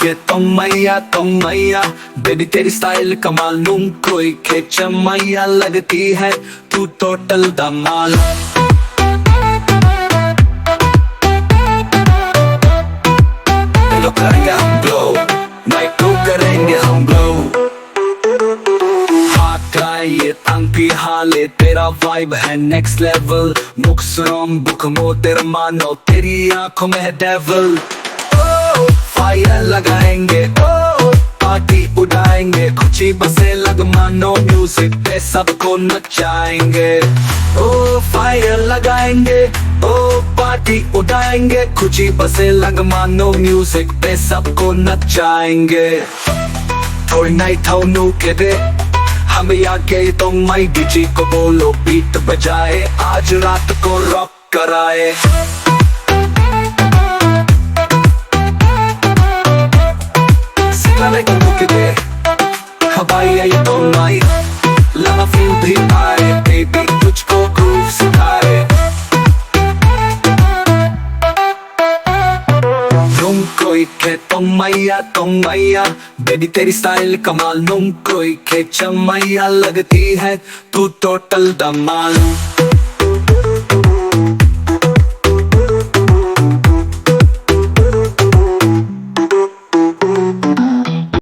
के तुम मैया बेबी तेरी स्टाइल कमाल नूम कोई के चमैया लगती है तू टोटल धमाल। करेंगे हम ग्लो, नाइट को करेंगे हम ग्लो। ये तंपी हाले तेरा वाइब है नेक्स्ट लेवल। मुख सुरम बुक मो तेरा मानो तेरी आंखों में है डेविल। ओ फायर लगाएंगे, ओ पार्टी उड़ाएंगे, खुशी बसे लग मानो म्यूजिक पे सबको नचाएंगे। ओ फायर लगाएंगे, ओ पार्टी उड़ाएंगे, खुशी बसे लग मानो म्यूजिक पे सबको नचाएंगे। थोड़ी नाइट हो नू के दे हमें आके तो माई डीजे को बोलो बीट बजाए, आज रात को रॉक कराए। सितारे को बुक दे हवाई आई तो माई लव फील भी आए, बेबी तुझको ग्रूव सिखाए। तुम कोई के तुम मैया बेबी तेरी स्टाइल कमाल। तुम कोई के चमैया लगती है तू टोटल धमाल।